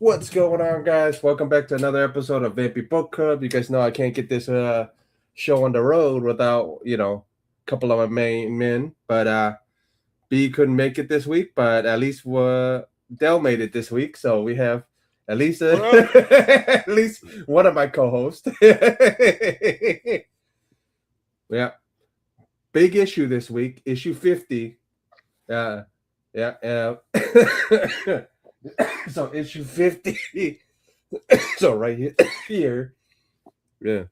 What's going on, guys? Welcome back to another episode of Vampy Book Club. You guys know I can't get this show on the road without, a couple of my main men. But B couldn't make it this week, but at least Dell made it this week. So we have at least at least one of my co-hosts. Yeah. Big issue this week, issue 50. Yeah. So issue 50. So here, yeah,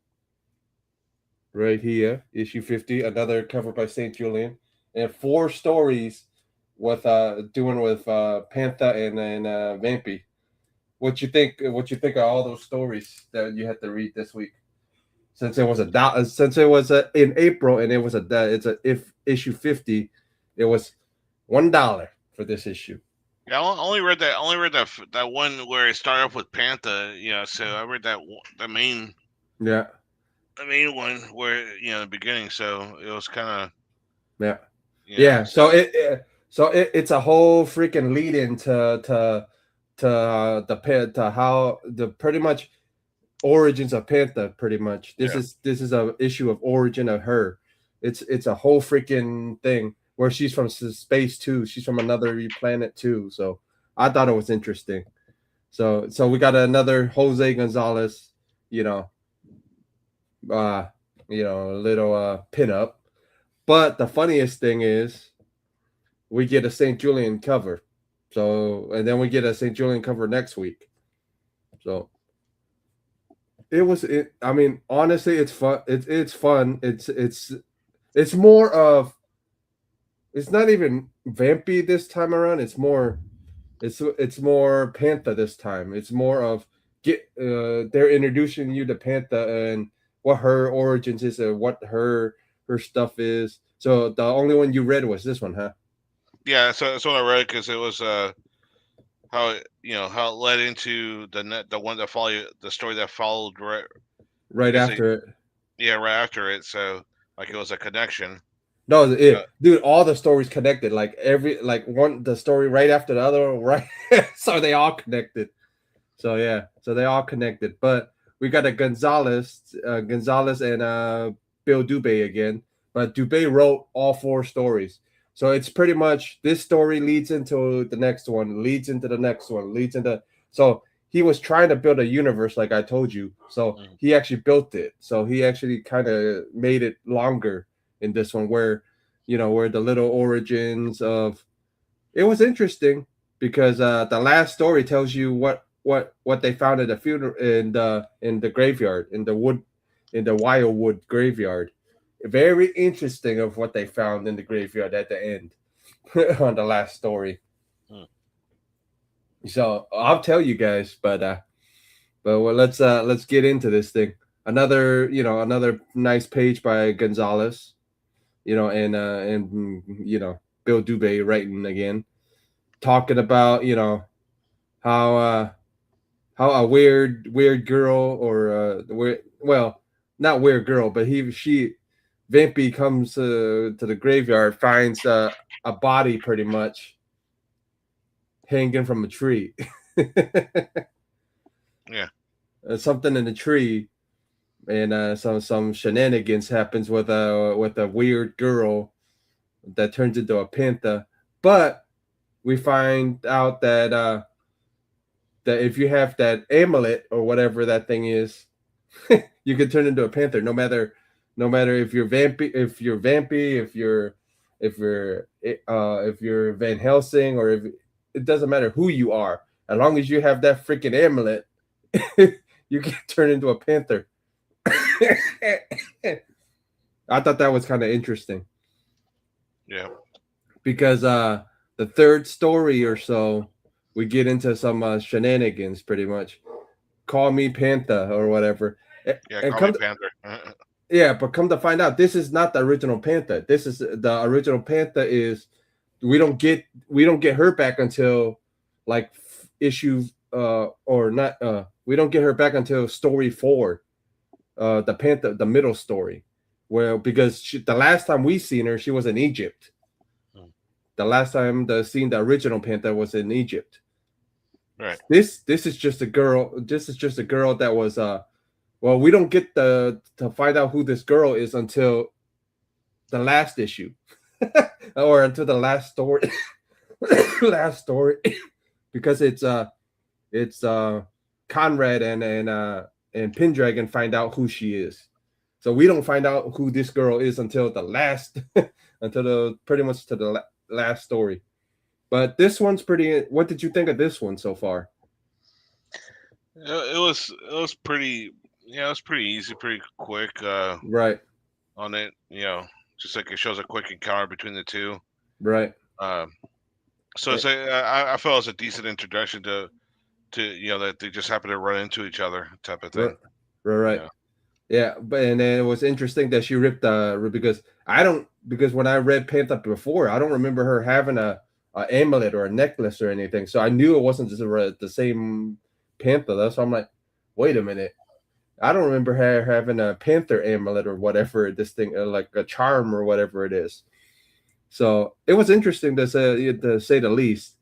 right here, issue 50, another cover by St. Julian, and four stories with doing with Pantha and Vampy. What you think? What you think of all those stories that you had to read this week? Since it was in April and it was if issue 50, it was $1 for this issue. Yeah, I only read that. That one where it started off with Pantha. So I read the main Yeah, the main one where the beginning. So it was kind of yeah, you know. yeah. It's a whole freaking lead in to how the pretty much origins of Pantha. Pretty much, Yeah, this is a issue of origin of her. It's a whole freaking thing where she's from space too. She's from another planet too. So I thought it was interesting. So we got another Jose Gonzalez, you know, uh, a little pinup. But the funniest thing is we get a St. Julian cover. So and then we get a St. Julian cover next week. So I mean, honestly, it's fun. It's fun. It's more of it's not even vampy this time around. It's more Pantha this time. It's more of they're introducing you to Pantha and what her origins is and what her stuff is. So the only one you read was this one, huh? yeah. So that's what I read because it was how it led into the one that followed the story that followed right. I Right guess it, after it. yeah, right after it. So like it was a connection. No, Uh, dude, all the stories connected. Like one the story right after the other, right? So they all connected. So yeah, so they all connected. But we got a Gonzalez and Bill Dubé again. But Dubé wrote all four stories. So it's pretty much this story leads into the next one, leads into the next one, leads into so he was trying to build a universe like I told you. So mm, he actually built it. So he actually kind of made it longer in this one where where the little origins of it was interesting because the last story tells you what they found at the funeral in the graveyard in the Wildwood graveyard. Very interesting of what they found in the graveyard at the end on the last story. mm. So I'll tell you guys, but well, let's get into this thing. Another nice page by Gonzalez, and Bill Dubé writing again, talking about how how a weird girl or well, not weird girl, but she Vampy comes to the graveyard, finds a body pretty much hanging from a tree. Yeah, Something in the tree, and some shenanigans happens with a weird girl that turns into a panther. But we find out that if you have that amulet or whatever that thing is, you can turn into a panther. No matter if you're Van Helsing or if it doesn't matter who you are, as long as you have that freaking amulet, you can turn into a panther. I thought that was kind of interesting yeah, because the third story or so we get into some shenanigans pretty much. Call me Panther or whatever. yeah. And Call me Panther. yeah, but come to find out, this is not the original Panther. This is the original Panther is we don't get her back until like issue or not we don't get her back until story 4, the Panther, the middle story, well because the last time we seen her she was in Egypt. Mm. The last time the original Panther was in Egypt. Right. This is just a girl. This is just a girl that was well, we don't get the to find out who this girl is until the last issue, or until the last story, last story, because it's Conrad and Pendragon find out who she is. So we don't find out who this girl is until the last, until the pretty much to the last story. But this one's pretty. What did you think of this one so far? It was pretty. Yeah, it was pretty easy, pretty quick. Right, On it, just like it shows a quick encounter between the two. right, Uh, so eh, it's I felt it was a decent introduction to that they just happen to run into each other type of right, thing. right. Yeah. Yeah, but and then it was interesting that she ripped because I don't because when I read Panther before, I don't remember her having a amulet or a necklace or anything. So I knew it wasn't just the same Panther. That's why I'm like, wait a minute. I don't remember her having a Panther amulet or whatever this thing, like a charm or whatever it is. So it was interesting to say the least.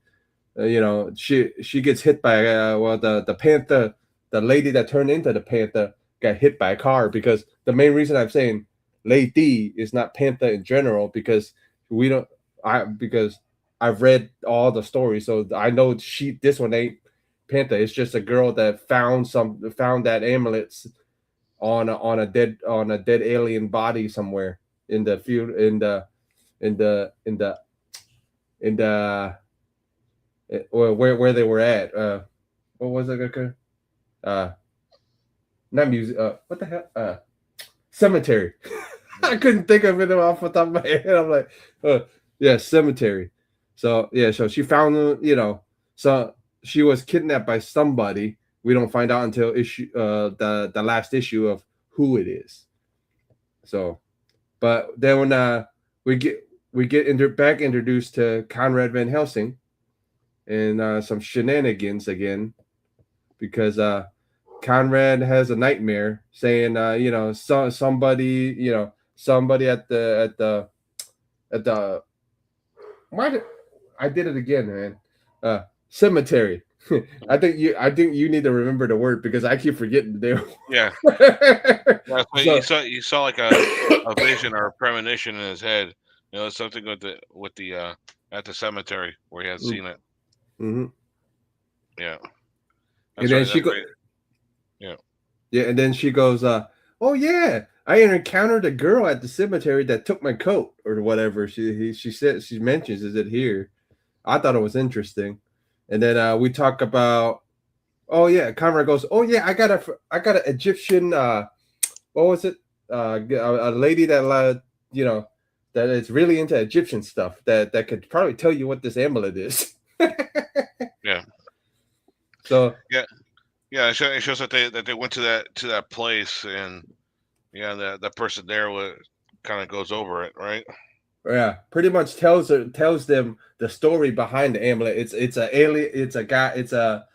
She gets hit by well the panther, the lady that turned into the panther got hit by a car because the main reason I'm saying lady is not panther in general because we don't I because I've read all the stories so I know this one ain't panther. It's just a girl that found that amulet on a dead alien body somewhere in the field in the in the in the or where they were at. What was it? Okay. Uh, not music. What the hell? Cemetery. I couldn't think of it off the top of my head. I'm like, yeah, cemetery. So yeah, so she found so she was kidnapped by somebody. We don't find out until the last issue of who it is. So, but then when we get back introduced to Conrad Van Helsing and some shenanigans again because Conrad has a nightmare saying, somebody, somebody at the why did I did it again, man? Cemetery. I think you need to remember the word because I keep forgetting the Yeah. name. Yeah. So So, you saw like a vision or a premonition in his head. Something with the at the cemetery where he had seen it. mm-hmm. Yeah. And That's then right. she That's go, right. Yeah. yeah, and then she goes, "Oh yeah, I encountered a girl at the cemetery that took my coat or whatever." She said she mentions is it here. I thought it was interesting, and then we talk about. Oh yeah, Conrad goes. Oh yeah, I got an Egyptian. What was it? A lady that that is really into Egyptian stuff that could probably tell you what this amulet is. Yeah. So Yeah. Yeah. It shows that they went to that place, and yeah, that person there kind of goes over it, right? yeah, pretty much tells them the story behind the amulet. It's a alien. It's a guy. It's a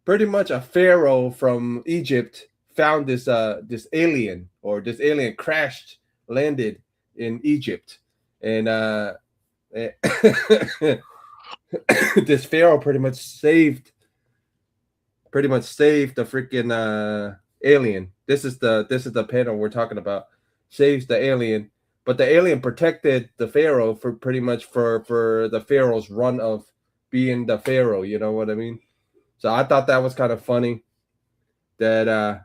pretty much a pharaoh from Egypt found this alien or this alien crashed landed in Egypt, and this pharaoh pretty much saved the freaking alien. This is the panel we're talking about. Saves the alien, but the alien protected the pharaoh for pretty much for the pharaoh's run of being the pharaoh. You know what I mean? So I thought that was kind of funny that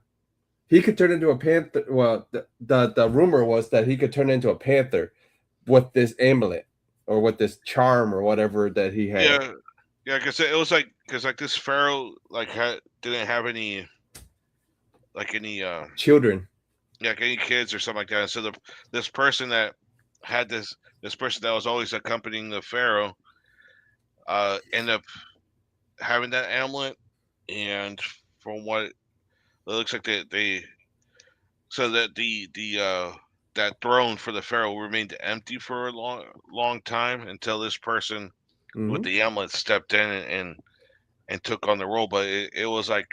he could turn into a panther. Well, the rumor was that he could turn into a panther with this amulet or with this charm or whatever that he had. Yeah. Yeah. Because it was like this pharaoh didn't have any like any Children. yeah, like any kids or something like that. And so this person that had this person that was always accompanying the pharaoh ended up having that amulet, and from what it looks like, they so that that throne for the pharaoh remained empty for a long time until this person with Mm-hmm. the amulet stepped in and took on the role. But it was like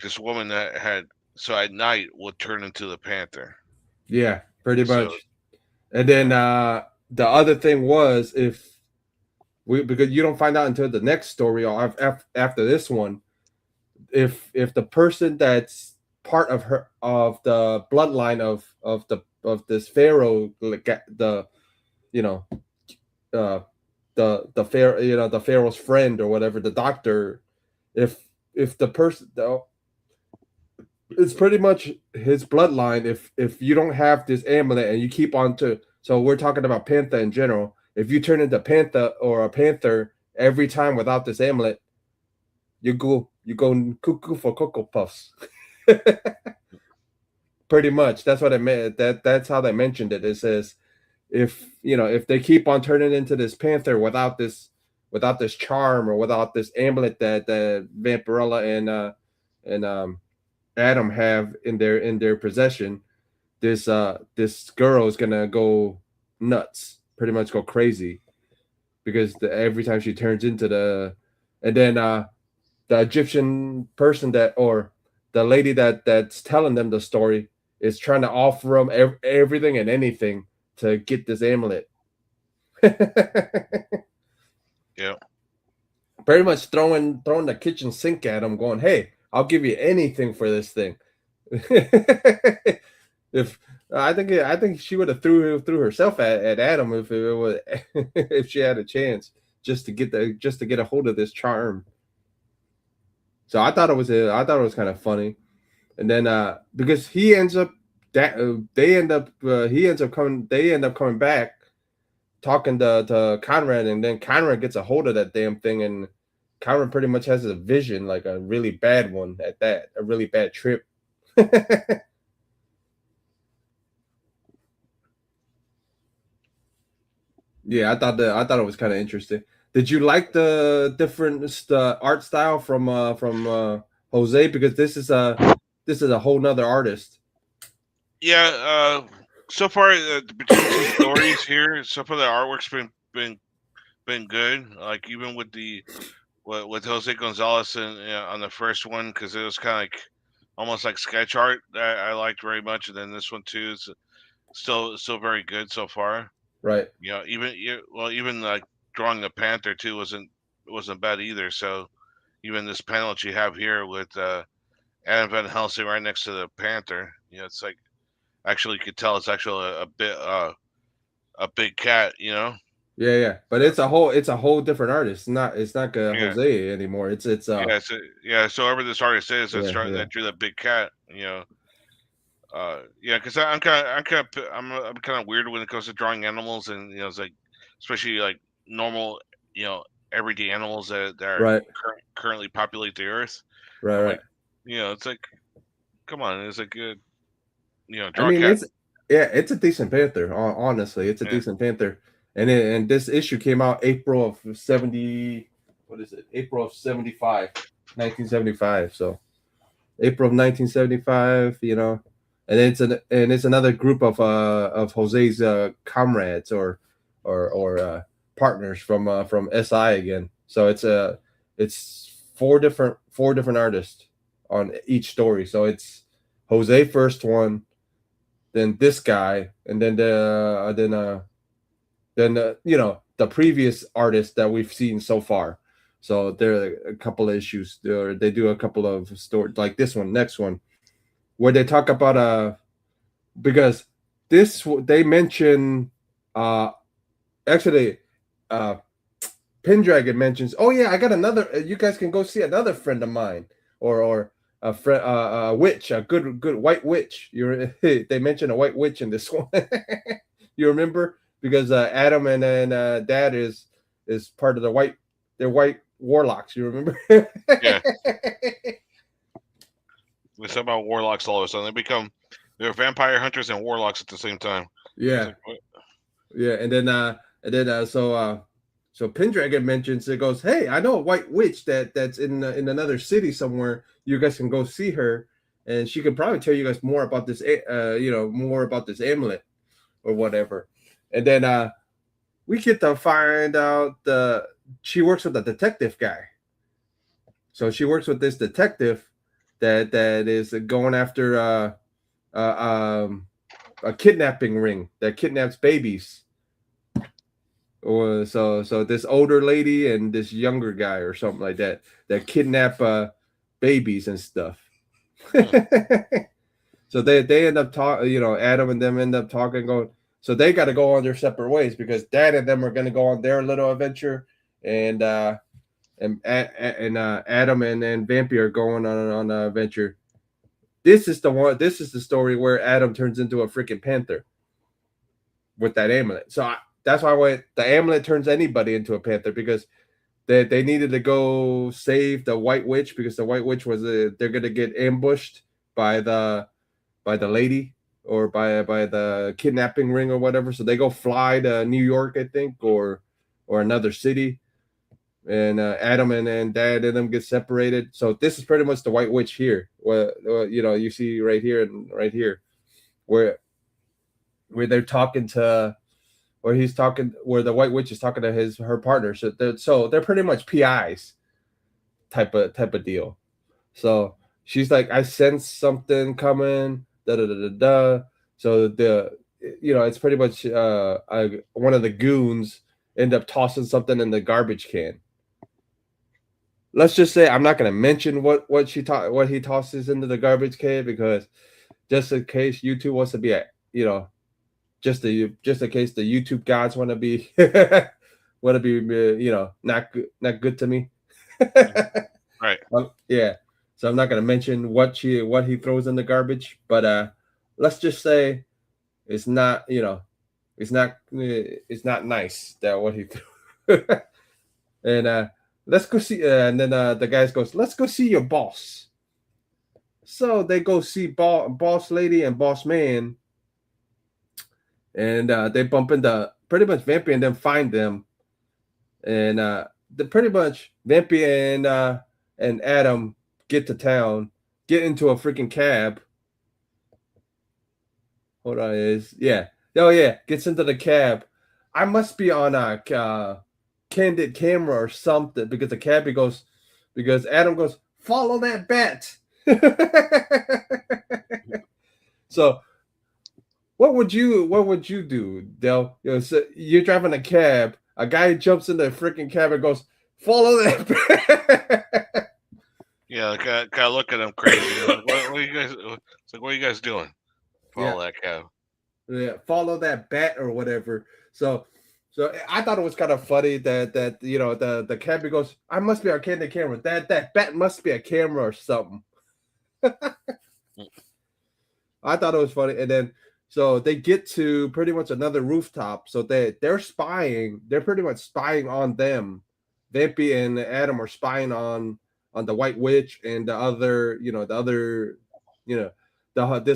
this woman that had so at night would turn into the panther. Yeah, pretty So much. And then yeah, the other thing was because you don't find out until the next story or after this one if the person that's part of her of the bloodline of this pharaoh, like the you know uh the pharaoh, the pharaoh's friend or whatever, the doctor, if the person, it's pretty much his bloodline. If you don't have this amulet and you keep on to, so we're talking about panther in general, if you turn into panther or a panther every time without this amulet, you go cuckoo for cocoa puffs. Pretty much that's what it meant. That's how they mentioned it. It says if they keep on turning into this panther without this charm or without this amulet that Vampirella and Adam have in their possession, this girl is gonna go nuts, pretty much go crazy, because every time she turns into and then the Egyptian person that, or the lady that's telling them the story, is trying to offer them everything and anything to get this amulet. Yeah. Pretty much throwing the kitchen sink at him, going, "Hey, I'll give you anything for this thing." If I think she would have threw herself at Adam if it was if she had a chance, just to get a hold of this charm. So I thought it was kind of funny. And then because he ends up that he ends up coming they end up coming back talking to Conrad, and then Conrad gets a hold of that damn thing, and Conrad pretty much has a vision, like a really bad one at that, a really bad trip. Yeah, I thought it was kind of interesting. Did you like the art style from Jose? Because this is a whole nother artist. Yeah. So far, between the two stories here, so far the artwork's been good. Like even with with Jose Gonzalez on the first one, because it was kind of like almost like sketch art that I liked very much, and then this one too is still very good so far. Right. Even like drawing the panther too wasn't bad either. So even this panel that you have here with Adam Van Helsing right next to the panther, it's like actually you could tell it's actually a big cat. Yeah, yeah. But it's a whole different artist. It's not Yeah, Jose anymore. It's yeah. So whoever this artist is yeah, yeah. that drew that big cat, yeah, because I'm kind of weird when it comes to drawing animals, and it's like, especially like normal, everyday animals that are Right. currently populate the earth. Right, I'm right. like, it's like, come on, it's like, I draw a mean, cat. it's a decent Panther. Honestly, it's a Yeah, decent Panther. And this issue came out April of 70. What is it? April of 75, 1975. So April of 1975. And it's another group of Jose's comrades or partners from SI again. So it's four different artists on each story. So it's Jose first one, then this guy, and then the previous artist that we've seen so far. So there are a couple of issues. They do a couple of stories like this one, next one, where they talk about because they mention uh actually uh Pendragon mentions, oh yeah, I got another. You guys can go see another friend of mine, or a friend, a witch, a good white witch. They mention a white witch in this one. You remember, because Adam and Dad is part of they're white warlocks. You remember? yeah. They somehow warlocks all of a sudden. They're vampire hunters and warlocks at the same time. It's Yeah, like, what? yeah, and then Pendragon mentions, it goes, "Hey, I know a white witch that's in another city somewhere. You guys can go see her, and she could probably tell you guys more about this more about this amulet or whatever." And then we get to find out she works with a detective guy. So she works with this detective that is going after uh, um, a kidnapping ring that kidnaps babies. So this older lady and this younger guy or something like that that kidnap babies and stuff. Hmm. So they end up talking, Adam and them end up talking, going. So they got to go on their separate ways because Dad and them are going to go on their little adventure, and Adam and Vampy are going on an adventure. This is the one. This is the story where Adam turns into a freaking panther with that amulet. That's why the amulet turns anybody into a panther because they needed to go save the White Witch because the White Witch was they're gonna get ambushed by the lady or by the kidnapping ring or whatever. So they go fly to New York, I think, or another city. And Adam and Dad and them get separated. So this is pretty much the White Witch here. You see right here and right here, where they're talking to, where the White Witch is talking to her partner. So they're pretty much PIs type of deal. So she's like, I sense something coming. Da da da da da. So it's pretty much one of the goons end up tossing something in the garbage can. Let's just say I'm not going to mention what he tosses into the garbage can because just in case YouTube wants to be just in case the YouTube gods want to be not good to me. Right. Yeah. So I'm not going to mention what he throws in the garbage, but let's just say it's not it's not nice that what he threw. And let's go see. And then the guys goes, let's go see your boss. So they go see boss lady and boss man, and they bump into pretty much Vampy and then find them, and the pretty much Vampy and Adam get to town, get into a freaking cab. Hold on, gets into the cab. I must be on a candid camera or something because the cabbie goes, because Adam goes, follow that bat. So what would you do, Del? So you're driving a cab, a guy jumps in the freaking cab and goes, follow that bat. Yeah, kind of look at him crazy. Like, what are you guys? It's like, what are you guys doing? Yeah. Follow that cab. Yeah, follow that bat or whatever. So I thought it was kind of funny that the cabbie goes, I must be on candid camera. That bat must be a camera or something. I thought it was funny. And then so they get to pretty much another rooftop. So they're spying. They're pretty much spying on them. Vampy and Adam are spying on the White Witch and this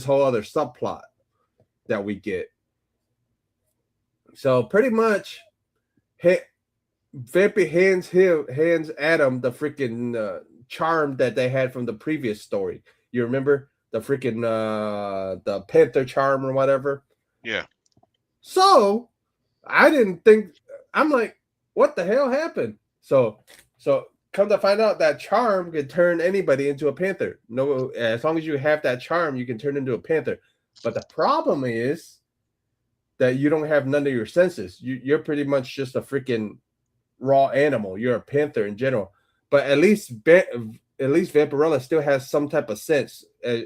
whole other subplot that we get. So pretty much, Vampy hands Adam the freaking charm that they had from the previous story. You remember the freaking the Panther charm or whatever? Yeah. So I didn't think. I'm like, what the hell happened? So come to find out that charm can turn anybody into a panther. No, as long as you have that charm, you can turn into a panther. But the problem is that you don't have none of your senses. You're pretty much just a freaking raw animal. You're a panther in general. But at least Vampirella still has some type of sense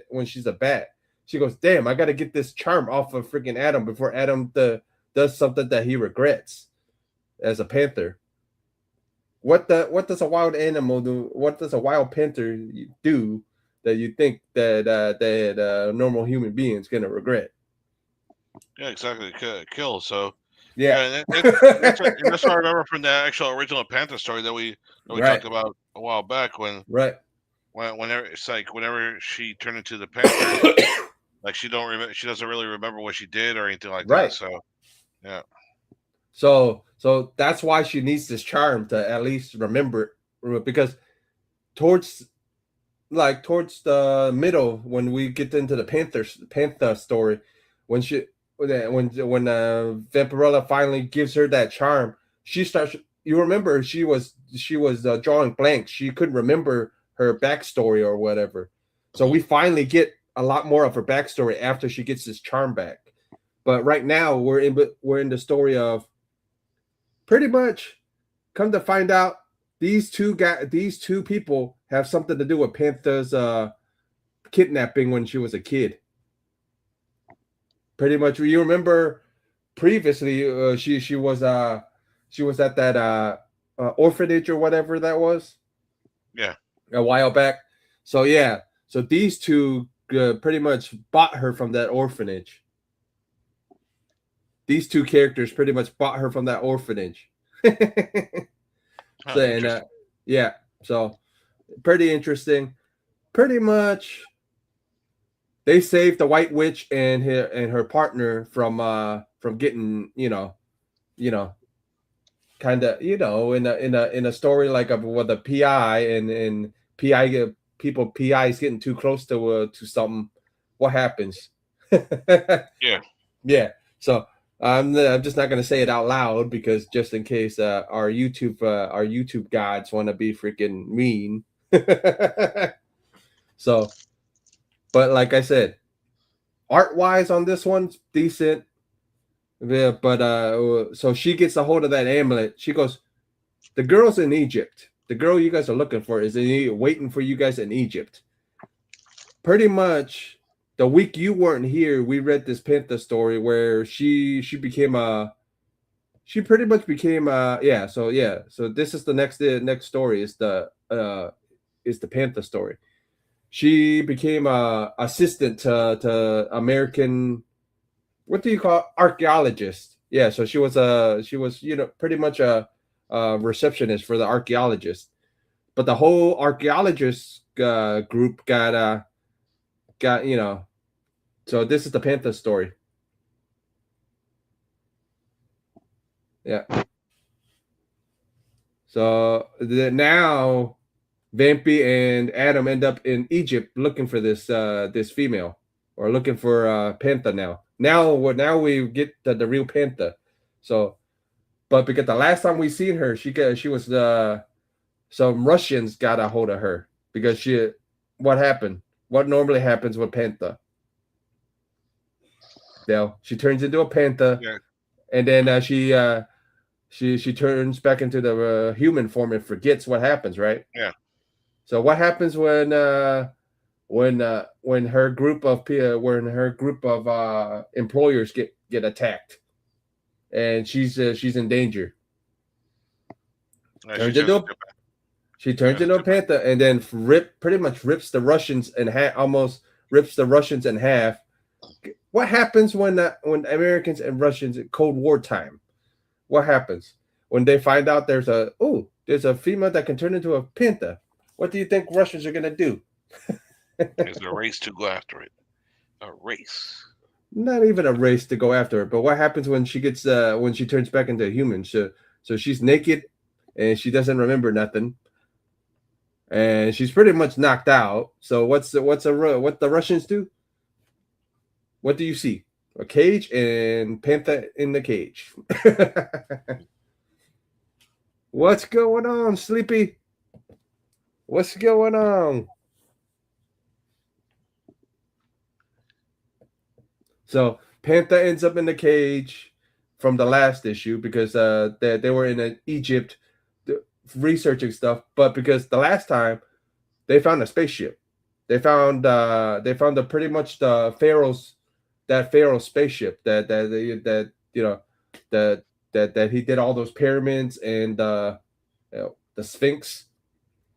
when she's a bat. She goes, damn, I got to get this charm off of freaking Adam before Adam does something that he regrets as a panther. What does a wild animal do? What does a wild panther do that you think that normal human beings gonna regret? Yeah, exactly. Kill. So Yeah. yeah, and that's what I remember from the actual original Panther story that we Right. talked about a while back Right. whenever it's like whenever she turned into the Panther, like she doesn't really remember what she did or anything like that. Right. So yeah. So that's why she needs this charm to at least remember, because towards the middle when we get into the Panther story, when Vampirella finally gives her that charm, she starts. You remember she was drawing blanks. She couldn't remember her backstory or whatever. So we finally get a lot more of her backstory after she gets this charm back. But right now we're in the story of Pretty much, come to find out, these two people have something to do with Panther's kidnapping when she was a kid. Pretty much, you remember previously, she was at that orphanage or whatever that was Yeah. a while back. So yeah, so these two pretty much bought her from that orphanage. These two characters pretty much bought her from that orphanage. So Huh, and interesting. yeah, so pretty interesting. Pretty much, they saved the White Witch and her partner from getting you know kind of in a story like of with a PI and PI people PIs getting too close to something. What happens? Yeah. Yeah. So I'm just not gonna say it out loud because just in case our YouTube gods want to be freaking mean. So, but like I said, art wise on this one's decent. Yeah, but so she gets a hold of that amulet. She goes, the girl's in Egypt. The girl you guys are looking for is waiting for you guys in Egypt. Pretty much the week you weren't here, we read this Panther story where she became a she pretty much became so this is the next story is the Panther story. She became a assistant to American, what do you call it? Archaeologist. Yeah, so she was pretty much a receptionist for the archaeologist. But the whole archaeologist group got so this is the Panther story. Yeah. So now Vampy and Adam end up in Egypt looking for this female, or looking for Panther now. Now we get the real Panther. So, but because the last time we seen her, she was some Russians got a hold of her because what happened? What normally happens with Panther? She turns into a panther, Yeah. and then she turns back into the human form and forgets what happens, right? Yeah. So what happens when her group of employers get attacked, and she's in danger? Yeah, she Turns turns into into a, she turns yeah, into a panther, and then pretty much rips the Russians in half, almost rips the Russians in half. What happens when Americans and Russians in Cold War time? What happens when they find out there's a female that can turn into a panther? What do you think Russians are gonna do? there's a race to go after it. A race. Not even a race to go after her. But what happens when she turns back into a human? So she's naked and she doesn't remember nothing, and she's pretty much knocked out. So what the Russians do? What do you see? A cage and panther in the cage. What's going on, Sleepy? What's going on? So Panther ends up in the cage from the last issue because they were in Egypt researching stuff, but because the last time they found a spaceship, they found the pretty much the Pharaoh spaceship that that he did all those pyramids and the Sphinx.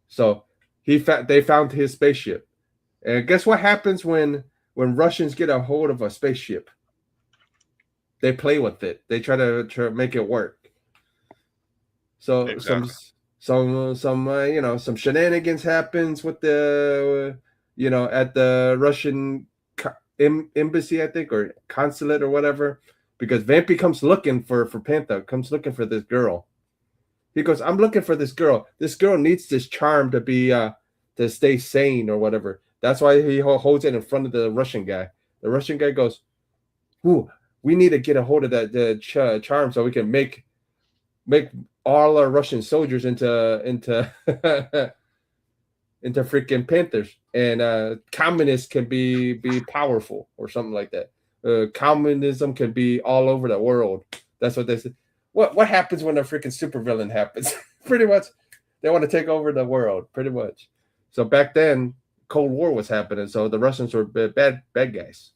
So they found his spaceship, and guess what happens when Russians get a hold of a spaceship? They play with it. They try to make it work. So Exactly. some shenanigans happens with the at the Russian embassy, I think, or consulate or whatever, because Vampy comes looking for Panther, comes looking for this girl. He goes, I'm looking for this girl. This girl needs this charm to be to stay sane or whatever. That's why he holds it in front of the Russian guy. The Russian guy goes, "Ooh, we need to get a hold of that charm so we can make all our Russian soldiers into into freaking Panthers, and communists can be powerful or something like that. Communism can be all over the world." That's what they said. what happens when a freaking supervillain happens? Pretty much, they want to take over the world. Pretty much. So back then, Cold War was happening, so the Russians were bad guys.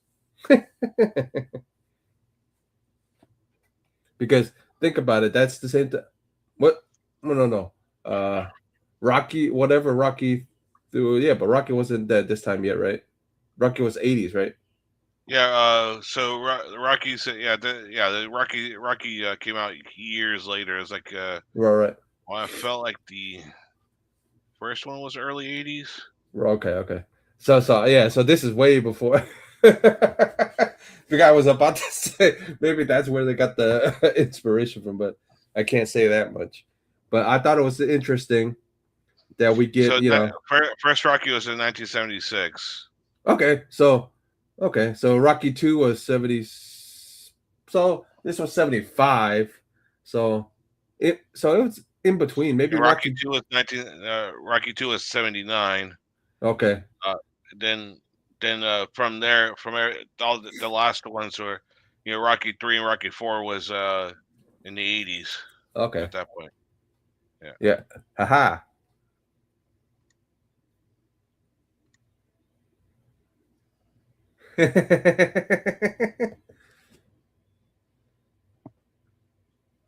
Because think about it, that's the same. What? No. Rocky, whatever Rocky. Yeah, but Rocky wasn't dead this time yet, right? Rocky was 80s, right? Yeah. So Rocky said, the Rocky came out years later. It was like, Right. well, I felt like the first one was early '80s. Okay. So yeah, so this is way before. The guy was about to say maybe that's where they got the inspiration from, but I can't say that much. But I thought it was interesting that we get, So that first Rocky was in 1976. Okay, so Rocky 2 was 70, so this was 75. So it was in between. Maybe And Rocky Rocky. Two was 19. Rocky Two was '79. Okay. Uh, then from there, all the last ones were, Rocky Three and Rocky Four was in the '80s Okay. at that point. Yeah. Yeah. Haha.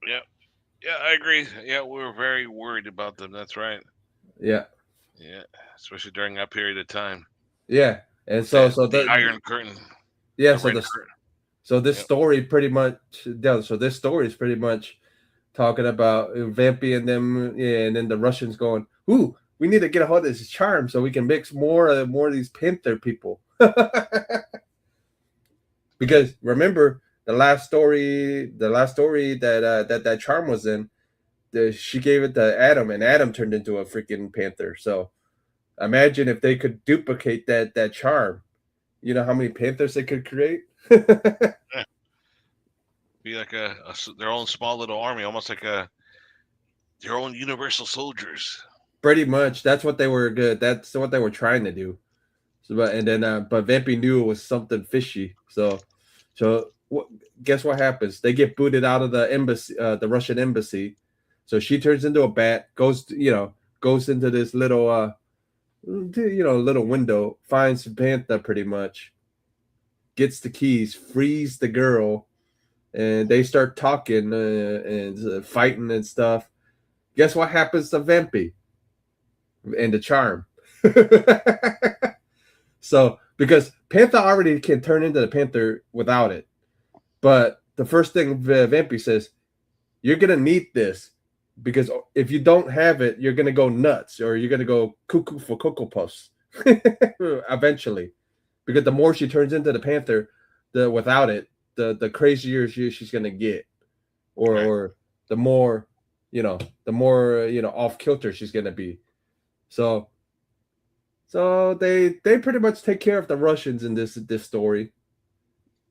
Yeah. Yeah, I agree. Yeah, we were very worried about them. That's right. Yeah. Yeah, especially during that period of time Yeah. And with the the Iron Curtain, yeah, the Red Curtain. so this Yep. story pretty much, yeah, so this story is pretty much talking about Vampy and them, yeah, and then the Russians going, "Ooh, we need to get a hold of this charm so we can mix more of these Panther people." Because remember the last story that that charm was in, she gave it to Adam, and Adam turned into a freaking panther. So imagine if they could duplicate that charm. You know how many panthers they could create? Yeah. Be like their own small little army, almost like their own universal soldiers. Pretty much, that's what they were good. That's what they were trying to do. So, but Vampy knew it was something fishy. So guess what happens? They get booted out of the embassy, the Russian embassy. So she turns into a bat, goes into this little, little window, finds Panther pretty much, gets the keys, frees the girl, and they start talking and fighting and stuff. Guess what happens to Vampy and the charm? So because Panther already can turn into the Panther without it, but the first thing Vampy says, "You're gonna need this because if you don't have it, you're gonna go nuts or you're gonna go cuckoo for Cocoa Puffs eventually." Because the more she turns into the Panther, the without it, the crazier she's gonna get, Right. or the more, the more off kilter she's gonna be. So they pretty much take care of the Russians in this story.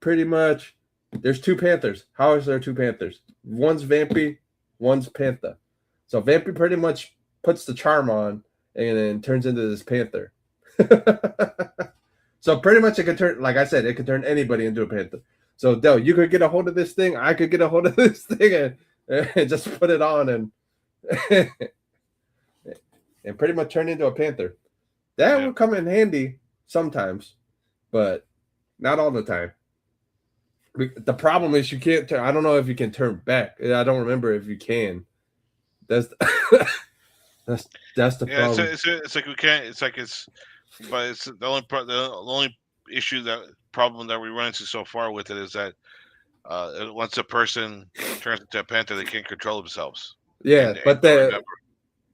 Pretty much, there's two Panthers. How is there two Panthers? One's Vampy, one's Panther. So Vampy pretty much puts the charm on and then turns into this Panther. So pretty much it could turn, like I said, it could turn anybody into a Panther. So Del, you could get a hold of this thing. I could get a hold of this thing and just put it on and pretty much turn into a Panther. That Yeah. would come in handy sometimes, but not all the time. The problem is you can't turn. I don't know if you can turn back. I don't remember if you can. That's that's the Yeah, problem. it's like we can't. It's like but it's the only issue that problem that we run into so far with it is that once a person turns into a panther, they can't control themselves Yeah, and but don't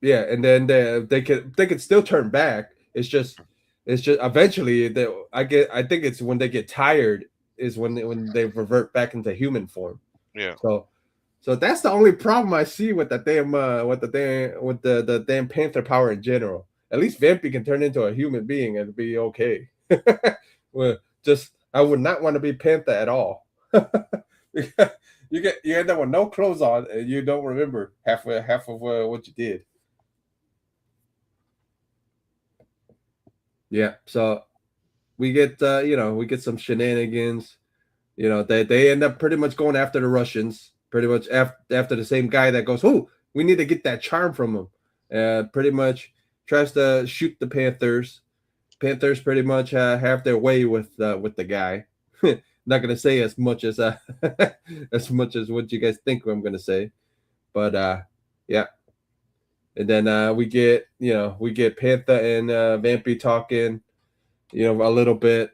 remember. and then they could still turn back. It's just eventually I think it's when they get tired is when they revert back into human form. Yeah, So that's the only problem I see with the damn the damn panther power in general. At least Vampy can turn into a human being and be okay. Well, just I would not want to be panther at all. You end up with no clothes on and you don't remember half of what you did. Yeah, so we get some shenanigans. They end up pretty much going after the Russians. Pretty much after the same guy that goes, "Oh, we need to get that charm from him." Pretty much tries to shoot the Panthers. Panthers pretty much have their way with the guy. Not gonna say as much as as much as what you guys think I'm gonna say, but yeah. And then we get Panther and Vampy talking, a little bit.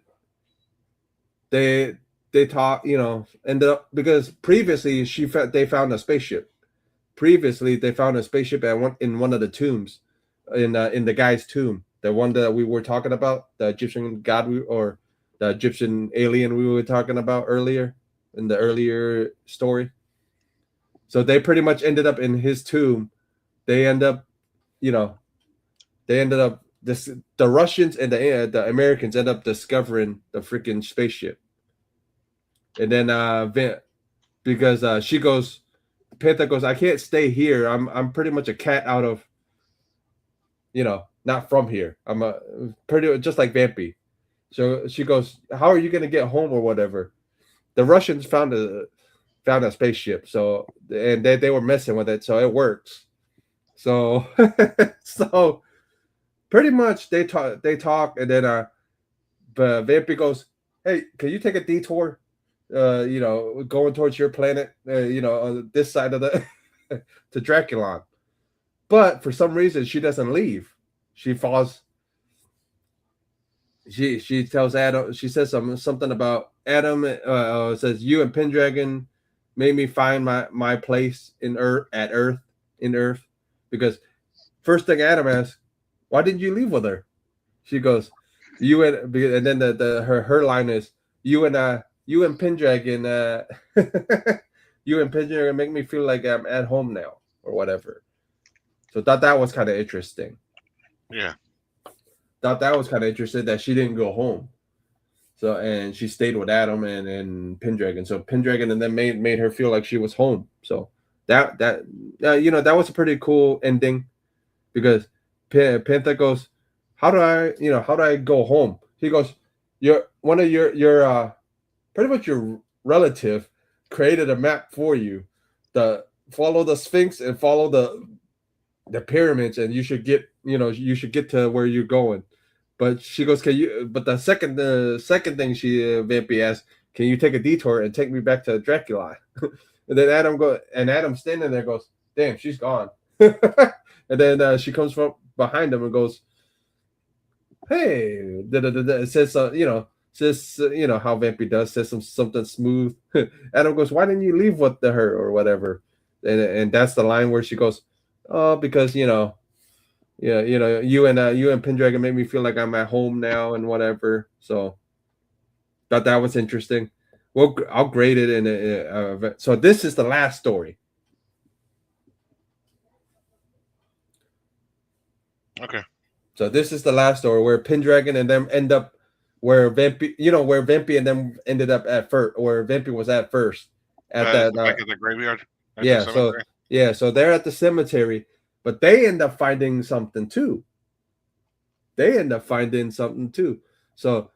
They they talk, ended up because previously they found a spaceship. Previously, they found a spaceship in one of the tombs, in the guy's tomb, the one that we were talking about, the Egyptian god or the Egyptian alien we were talking about earlier in the earlier story. So they pretty much ended up in his tomb. They end up, you know, they ended up the Russians and the Americans end up discovering the freaking spaceship, and then because she goes, Panther goes, I can't stay here. I'm pretty much a cat out of, not from here. I'm a pretty just like Vampy. So she goes, how are you gonna get home or whatever? The Russians found a spaceship, so and they were messing with it, so it works. So so pretty much they talk and then but Vampy goes, hey, can you take a detour? Going towards your planet, on this side of the to Draculon. But for some reason, she doesn't leave. She falls. She tells Adam. She says something about Adam. Says you and Pendragon made me find my place in Earth, because first thing Adam asks, why didn't you leave with her? She goes, and then her line is you and Pendragon you and Pendragon make me feel like I'm at home now or whatever. So thought that was kind of interesting. Yeah. Thought that was kind of interesting that she didn't go home. So and she stayed with Adam and Pendragon. So Pendragon and then made her feel like she was home. So that was a pretty cool ending because Panther goes, how do I go home? He goes, one of your pretty much your relative created a map for you. The Follow the Sphinx and follow the pyramids, and you should get to where you're going. But she goes, can you? But the second thing she Vampy asks, can you take a detour and take me back to Dracula? And then Adam standing there goes, damn, she's gone. And then she comes from behind him and goes, hey, it says, how Vampy does, says something smooth. Adam goes, why didn't you leave with her or whatever? And that's the line where she goes, oh, because yeah, you and Pendragon made me feel like I'm at home now and whatever. So thought that was interesting. Well, I'll grade it so this is the last story. Okay. So this is the last story where Pendragon and them end up where Vampy and them ended up at first, where Vampy was at first at that. Back at the graveyard. At the Yeah, so cemetery. so they're at the cemetery, but they end up finding something too. So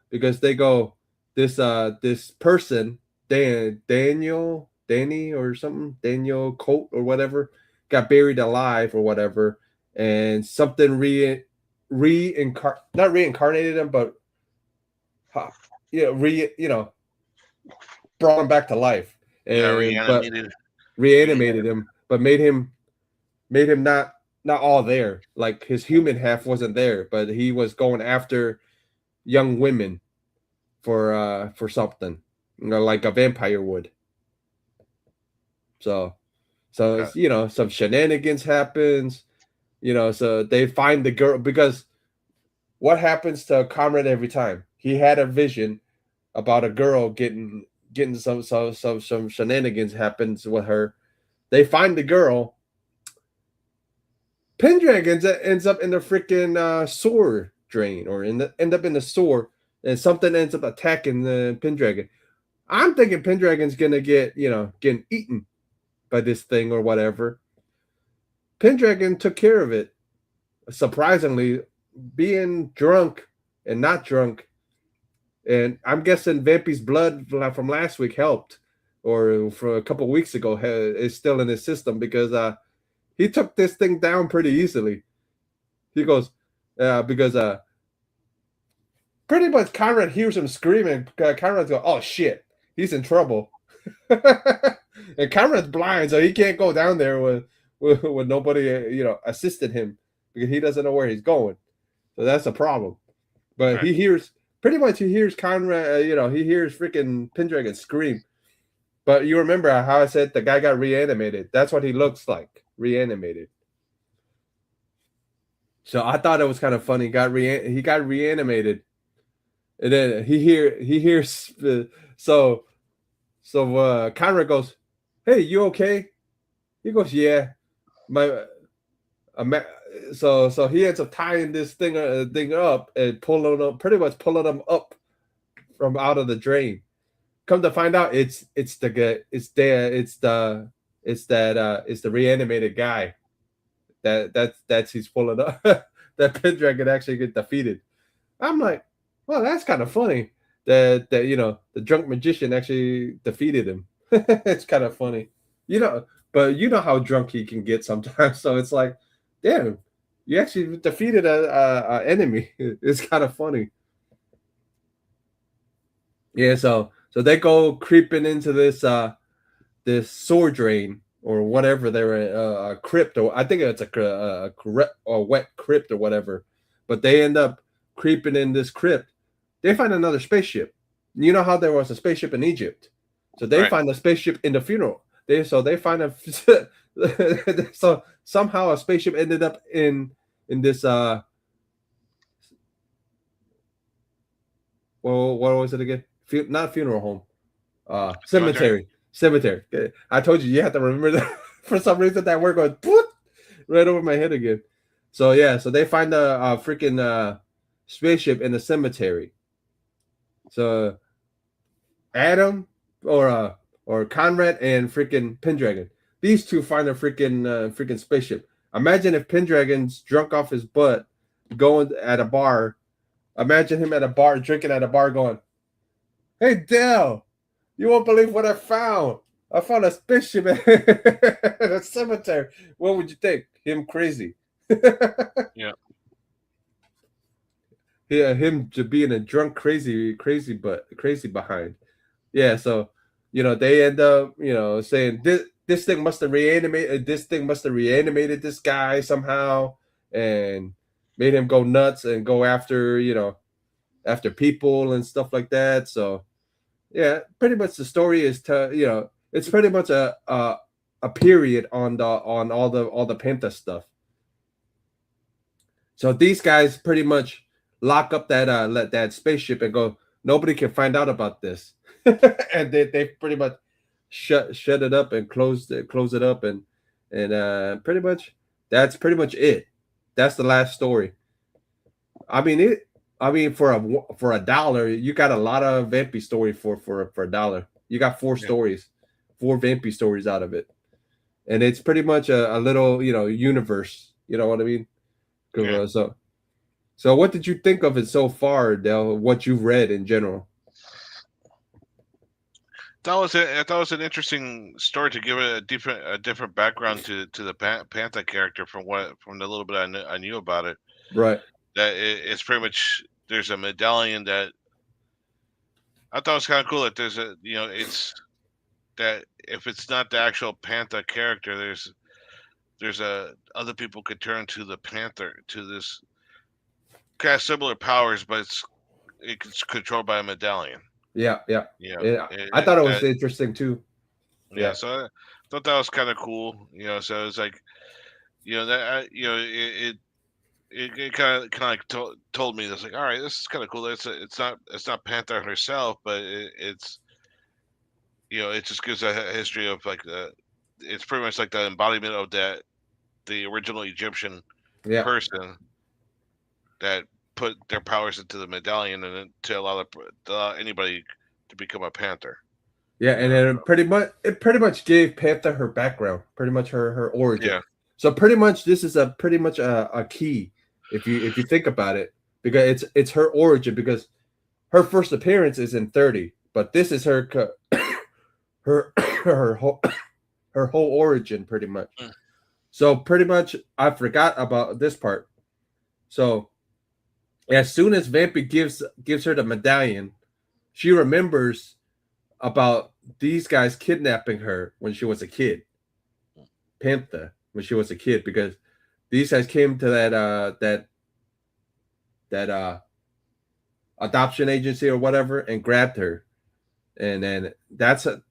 because they go, this person, Danny or something, Daniel Colt or whatever, got buried alive or whatever, and something not reincarnated him, but brought him back to life, Yeah, but reanimated him, but made him not all there. Like his human half wasn't there, but he was going after young women for something, like a vampire would. So some shenanigans happens, so they find the girl because what happens to Comrade every time? He had a vision about a girl getting some shenanigans happens with her. They find the girl. Pendragon ends up in the freaking sewer drain, or end up in the sewer, and something ends up attacking the Pendragon. I'm thinking Pendragon's gonna getting eaten by this thing or whatever. Pendragon took care of it, surprisingly, being drunk and not drunk. And I'm guessing Vampy's blood from last week helped or for a couple weeks ago is still in his system because he took this thing down pretty easily. He goes because pretty much Conrad hears him screaming. Conrad's go, oh shit, he's in trouble. And Conrad's blind, so he can't go down there with nobody assisted him because he doesn't know where he's going. So that's a problem. But Right. he hears Conrad, he hears freaking Pendragon scream. But you remember how I said the guy got reanimated? That's what he looks like, reanimated. So I thought it was kind of funny. He got reanimated, and then he hears Conrad goes, "Hey, you okay?" He goes, "Yeah, my so he ends up tying this thing up and pretty much pulling him up from out of the drain. Come to find out, it's the reanimated guy that's he's pulling up. That Pendragon actually get defeated. I'm like, well, that's kind of funny that the drunk magician actually defeated him. It's kind of funny, but you know how drunk he can get sometimes. So it's like, damn, you actually defeated a enemy. It's kind of funny. Yeah, so they go creeping into this sewer drain or whatever they're a crypt, or I think it's a wet crypt or whatever. But they end up creeping in this crypt. They find another spaceship. You know how there was a spaceship in Egypt, so they Right. find a spaceship in the funeral. They find a so somehow a spaceship ended up in this well, what was it again? Not funeral home. Cemetery. Cemetery. I told you have to remember that. For some reason that word goes right over my head again. So yeah, so they find a freaking spaceship in the cemetery. So Adam or Conrad and freaking Pendragon. These two find a freaking spaceship. Imagine if Pendragon's drunk off his butt, going at a bar. Imagine him at a bar, drinking at a bar, going, "Hey Dale, you won't believe what I found. I found a spaceship in a cemetery." What would you think? Him crazy. Yeah. Yeah, him to being a drunk but crazy behind. Yeah, so they end up saying this thing must have reanimated this guy somehow and made him go nuts and go after people and stuff like that. So yeah, pretty much the story is it's pretty much a period on all the Panther stuff. So these guys pretty much lock up that spaceship and go, nobody can find out about this. And they pretty much shut it up and close it up and pretty much that's pretty much it. That's the last story. I mean for a dollar, you got a lot of vampy story for a dollar. You got four Yeah. stories, four vampy stories out of it, and it's pretty much a little universe. You know what I mean? Yeah. So what did you think of it so far, Del? What you've read in general? I thought it was an interesting story to give it a different background to the Panther character from the little bit I knew about it. Right. That it's pretty much there's a medallion that I thought was kind of cool. That there's it's that if it's not the actual Panther character, there's a other people could turn to the Panther to this kind of similar powers, but it's controlled by a medallion. Yeah, yeah. You know, Yeah. I thought it was that interesting too. yeah. Yeah. So I thought that was kind of cool. So it's like that it kind of like told me this like all right, this is kind of cool. It's not Panther herself, but it's it just gives a history of like it's pretty much like the embodiment of the original Egyptian Yeah. person that put their powers into the medallion and then to allow anybody to become a Panther. Yeah, and then pretty much gave Panther her background, pretty much her origin. Yeah, So pretty much this is pretty much a key if you think about it, because it's her origin, because her first appearance is in 30, but this is her her her whole her whole origin pretty much. Mm. So pretty much I forgot about this part. So as soon as Vampy gives her the medallion, she remembers about these guys kidnapping her when she was a kid, Panther, when she was a kid, because these guys came to that adoption agency or whatever and grabbed her, and then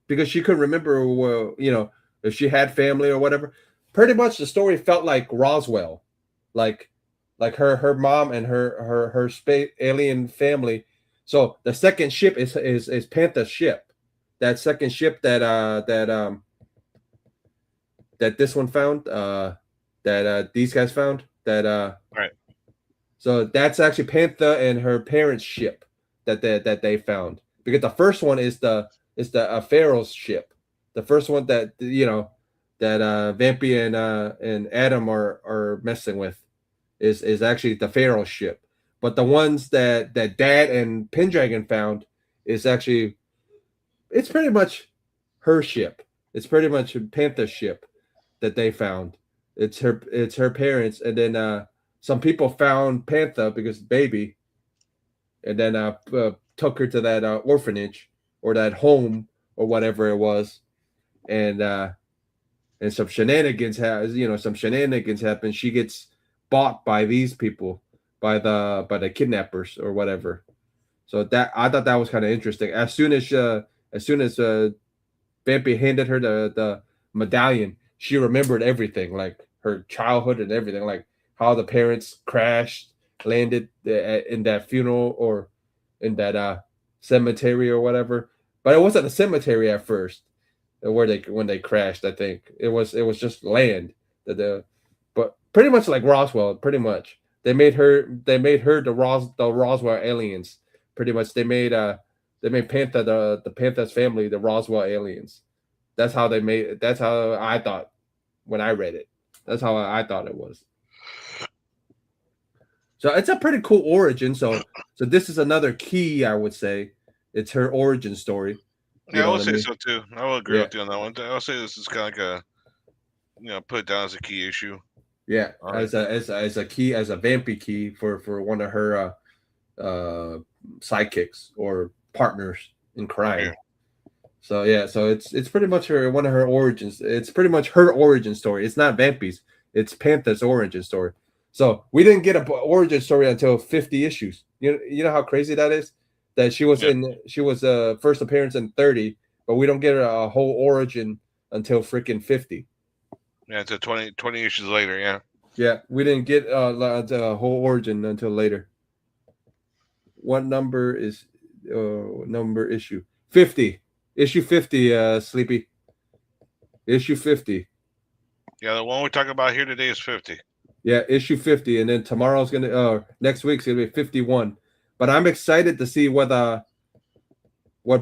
because she couldn't remember, well, if she had family or whatever. Pretty much the story felt like Roswell, like her mom and her space alien family. So the second ship is Panther's ship. That second ship that this one found, that these guys found, Right. so that's actually Panther and her parents' ship that they found, because the first one is the Pharaoh's ship. The first one that Vampy and Adam are messing with is actually the Pharaoh's ship. But the ones that Dad and Pendragon found is actually, it's pretty much her ship. It's pretty much Panther's ship that they found. It's her parents, and then some people found Panther because baby, and then took her to that orphanage or that home or whatever it was, and some shenanigans happen. She gets bought by these people, by the kidnappers or whatever. So that I thought that was kind of interesting. As soon as Vampy handed her the medallion, she remembered everything, like her childhood and everything, like how the parents crashed, landed in that funeral or in that cemetery or whatever. But it wasn't a cemetery at first, where they when they crashed. I think it was just land. But pretty much like Roswell. Pretty much they made her the Roswell aliens. Pretty much they made Panther the Panther's family the Roswell aliens. That's how I thought when I read it. That's how I thought it was. So it's a pretty cool origin. So this is another key, I would say. It's her origin story. You Yeah, I know would what I say mean? so too. I will agree Yeah, with you on that one. I will say this is kind of like a, put it down as a key issue yeah. on it. As a key, as a vampy key for one of her sidekicks or partners in Yeah. crime. So yeah, so it's pretty much one of her origins. It's pretty much her origin story. It's not Vampy's. It's Panther's origin story. So we didn't get a origin story until 50 issues. You know how crazy that is. That Yeah. she was first appearance in 30, but we don't get a whole origin until freaking 50. Yeah. It's a 20 issues later. Yeah. Yeah, we didn't get a whole origin until later. What number issue? 50. Issue 50, Sleepy. Issue 50. Yeah. The one we're talking about here today is 50. Yeah, issue 50, and then next week's gonna be 51. But I'm excited to see what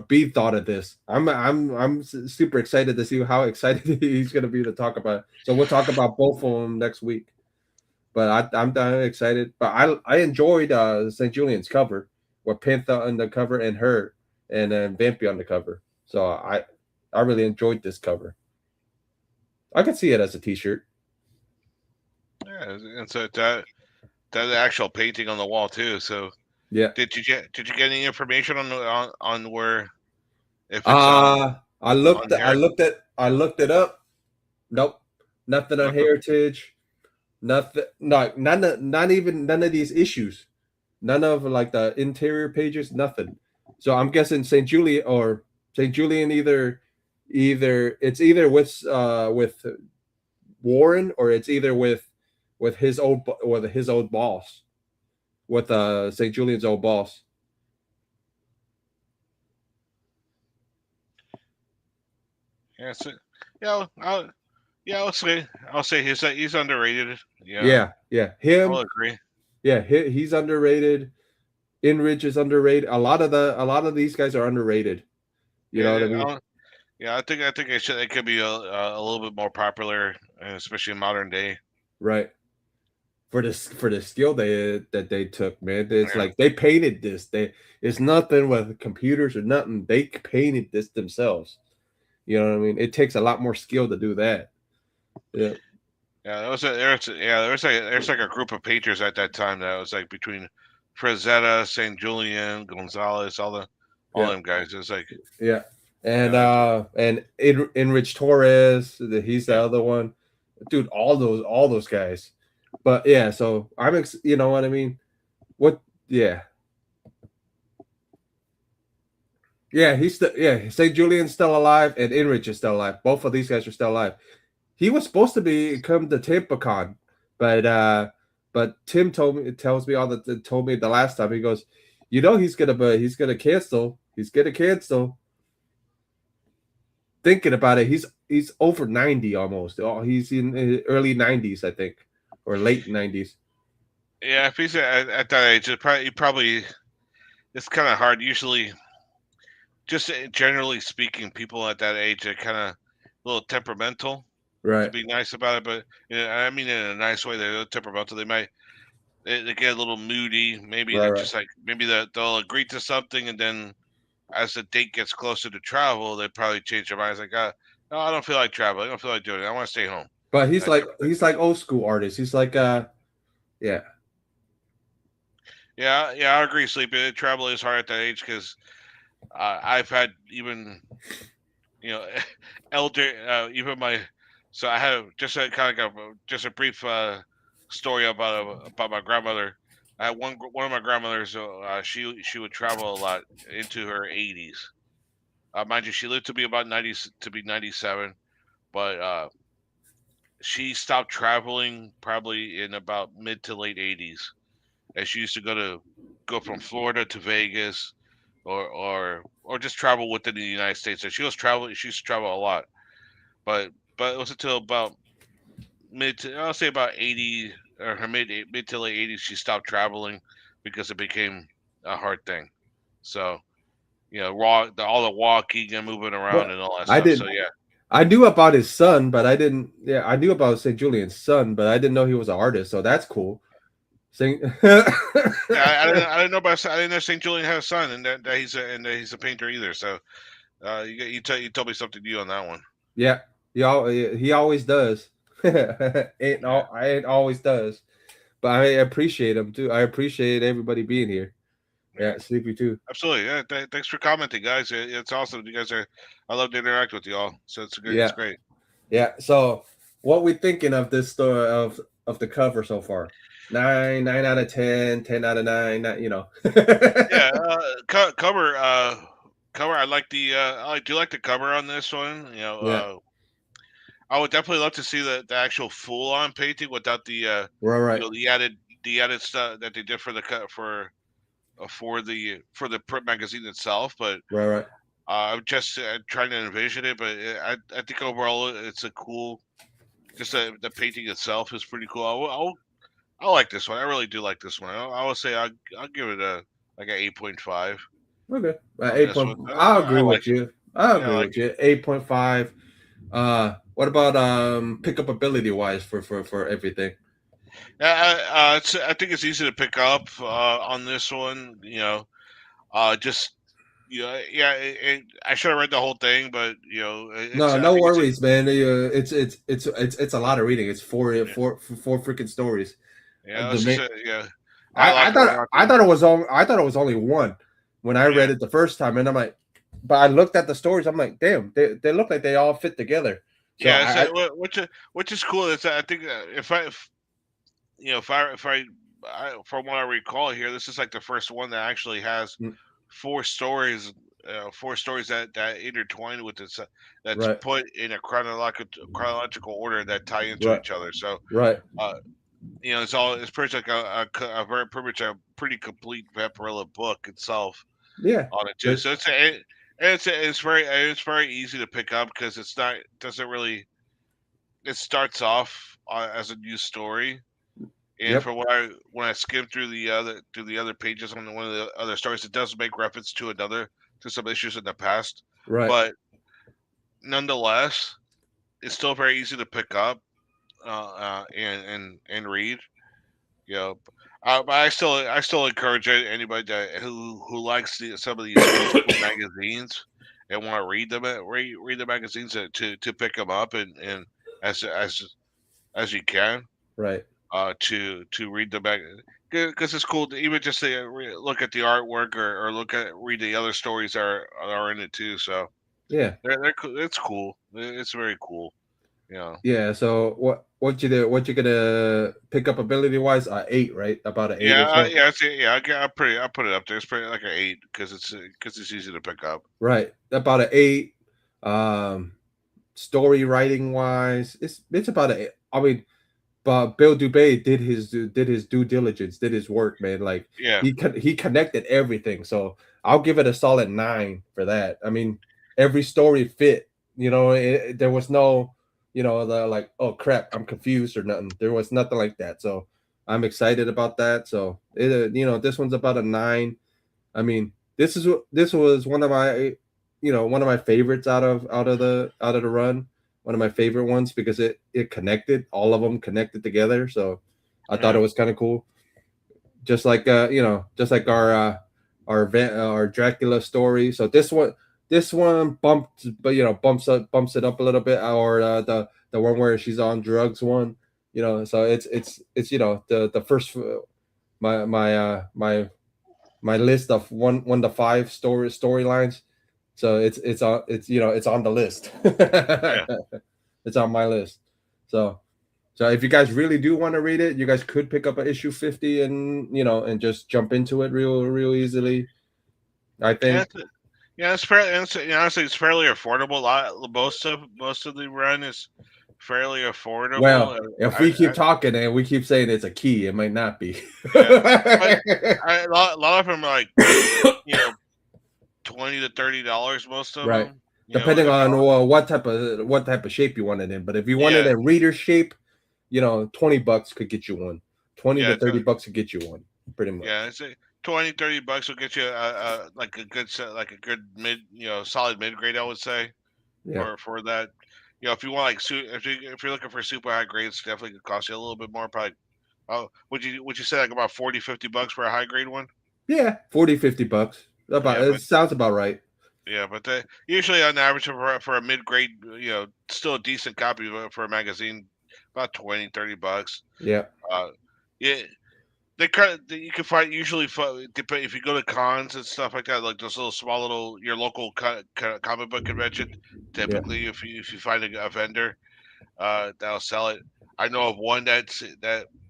B thought of this. I'm super excited to see how excited he's gonna be to talk about it. So we'll talk about both of them next week. But I'm excited. But I enjoyed St. Julian's cover with Panther on the cover and her, and then Vampy on the cover. So I really enjoyed this cover. I could see it as a T-shirt. Yeah. And so that actual painting on the wall too. So Yeah. did you get any information on where, if it's I on looked I here? looked at I looked it up. Nope. Nothing on Nothing. Heritage. Nothing. No, not even none of these issues. None of like the interior pages. Nothing. So I'm guessing St. Julian either with Warren, or it's either with his old boss, with St. Julian's old boss. Yeah. So, yeah. I'll say he's underrated. Yeah. Yeah, yeah. I will Him. agree. Yeah, he's underrated. Inridge is underrated. A lot of these guys are underrated. You know what I Yeah. mean? Yeah. I think it could be a little bit more popular, especially in modern day. Right. For the skill that they took, man. It's Yeah. like they painted this. It's nothing with computers or nothing. They painted this themselves. You know what I mean? It takes a lot more skill to do that. Yeah, Yeah, there's like a group of painters at that time that was like between Frazetta, Saint Julian, Gonzalez, all yeah, them guys. It's like yeah. yeah, it's, And Enrich Torres, he's the yeah. other one, dude. All those guys. But yeah, so you know what I mean? What? Yeah, yeah. He's still, yeah. St. Julian's still alive, and Enrich is still alive. Both of these guys are still alive. He was supposed to come to TampaCon, but Tim tells me told me the last time. He goes, he's gonna cancel. He's gonna cancel. Thinking about it, he's over 90 almost. Oh, he's in early 90s, I think, or late 90s. Yeah, if he's at that age, probably it's kind of hard. Usually, just generally speaking, people at that age are kind of a little temperamental to Right, be nice about it. But I mean in a nice way. They're temperamental. They get a little moody. Maybe right, they're right. just like maybe they'll agree to something, and then as the date gets closer to travel, they probably change their minds. Like, no, I don't feel like traveling. I don't feel like doing it. I want to stay home. But That type of thing. he's like old school artist. He's like yeah, Yeah, yeah, I agree. Sleepy travel is hard at that age because I've had even you know elder even my so I have just a kind of just a brief story about my grandmother. I had one of my grandmothers. She would travel a lot into her 80s. Mind you, she lived to be about 90 to be 97, but she stopped traveling probably in about mid to late 80s. And she used to go from Florida to Vegas, or just travel within the United States. So she used to travel a lot, but it was until about I'll say about 80 or her mid to late 80s she stopped traveling because it became a hard thing. So all the walking and moving around but and all that I stuff. So didn't. yeah, I knew about his son, but I didn't. Yeah, I knew about St. Julian's son, but I didn't know he was an artist. So that's cool. Sing. yeah, I didn't know I didn't know St. Julian had a son, and that he's a painter either. So you told me something new on that one. Yeah, he always does. Yeah, It always does. But I appreciate him too. I appreciate everybody being here. yeah, Yeah, Sleepy too. absolutely. Yeah, thanks for commenting, guys. It's awesome. You guys are. I love to interact with you all. So it's good. It's Yeah, great. yeah. So, what we thinking of this story of the cover so far? 9 out of 10, 10 out of 9. You know. Yeah, cover. I like I do like the cover on this one. Yeah. I would definitely love to see the actual full on painting without Right. Right. the added stuff that they did for the cut for the print magazine itself. But Right. Right. I'm just trying to envision it. But I think overall it's a cool. Just the painting itself is pretty cool. I like this one. I really do like this one. I would say I'll give it a like an 8.5 Okay. on Eight this point. one. I'll I agree like with it. you. I'll Yeah, I agree like with it. you. 8.5. What about pickup ability wise for everything? Yeah, I think it's easy to pick up on this one. Just yeah. I should have read the whole thing, but it's No, I no think it's worries, man. It's a lot of reading. It's yeah, four freaking stories. it's The just main, had a lot going on to it. I thought it was only one when I read Yeah, it the first time, and I'm like, but I looked at the stories. I'm like, damn, they look like they all fit together. So yeah. It's which is cool. Is I think if from what I recall here, this is like the first one that actually has mm, four stories, four stories that intertwine with it. That's right, put in a chronological order that tie into right, each other. So, right. uh, it's pretty like a very pretty much a pretty complete Vampirella book itself Yeah, on it too. but So it's very easy to pick up because it's not doesn't really it starts off as a new story. And yep, from when I skimmed through the other pages on one of the other stories, it does make reference to some issues in the past, right. but nonetheless, it's still very easy to pick up and read. You know, but I still encourage anybody who likes some of these old school magazines and want to read the magazines to pick them up and as as as you can Right. to read the back because it's cool to even just to look at the artwork or read the other stories that are in it too. So Yeah. they're cool. It's cool. It's very cool. You know. Yeah. So what you do? What you gonna pick up ability wise? 8, right? About an 8 or Yeah, so. yeah, I put it up there. It's pretty like an 8 because it's easy to pick up. Right. About an 8. Um, Story writing wise, it's about a. I mean, but Bill Dubay did his due diligence, did his work, man. Like Yeah, he connected everything. So I'll give it a solid 9 for that. I mean, every story fit. There was no, the like, oh crap, I'm confused or nothing. There was nothing like that. So I'm excited about that. So this one's about a 9. I mean, this was one of my, one of my favorites out of the run. One of my favorite ones because it connected, all of them connected together. So I thought it yeah, was kind of cool. Just like our Dracula story. So this one bumped, but bumps it up a little bit. Or the one where she's on drugs one. So it's the first my list of one to five storylines. So it's on the list. yeah. It's on my list. So if you guys really do want to read it, you guys could pick up an issue 50 and just jump into it real easily. I Yeah, think. yeah, it's fairly, honestly, it's fairly affordable. Most of the run is fairly affordable. Well, if we keep talking and we keep saying it's a key, it might not be. Yeah, but a lot of them are like $20 to $30. Most of Right. them, Depending if on I, what type of shape you want it in. But if you wanted yeah, a reader shape, $20 could get you one. 20 to yeah, 30 bucks could get you one, pretty yeah. much. It's a 20-30 bucks will get you like a good set, like a good mid, solid mid grade. I would say Yeah. for that. If you want like if you're looking for super high grades, definitely could cost you a little bit more. Probably. Oh, would you say like about 40-50 bucks for a high grade one? Yeah, 40, 50 bucks. About Yeah, it but sounds about right. usually on average for a mid grade, still a decent copy for a magazine, about 20-30 bucks. Yeah. Uh, yeah, they kind of you can find usually if you go to cons and stuff like that, like those little small little your local comic book convention. Yeah. Typically, if you find a vendor that'll sell it. I know of one that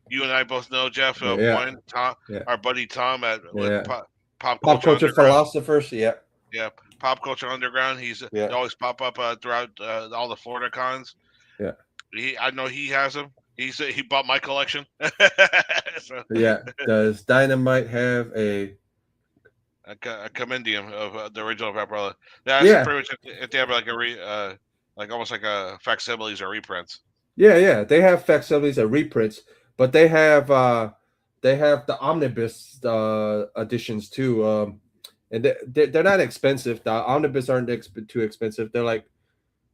you and I both know, Jeff. Of Yeah. one, Tom, Yeah. our buddy Tom at with Yeah. Pop Pop Culture culture Underground. philosophers. Yeah. Yeah, Pop Culture Underground. They Yeah. always pop up throughout all the Florida cons. Yeah. I know he has them. He bought my collection. So, Yeah. Does Dynamite have a? a compendium of the original Vampirella. That's Yeah. pretty much if they have like like almost like a facsimiles or reprints. Yeah. They have facsimiles and reprints, but they have the omnibus editions too. And they're not expensive. The omnibus aren't too expensive. They're like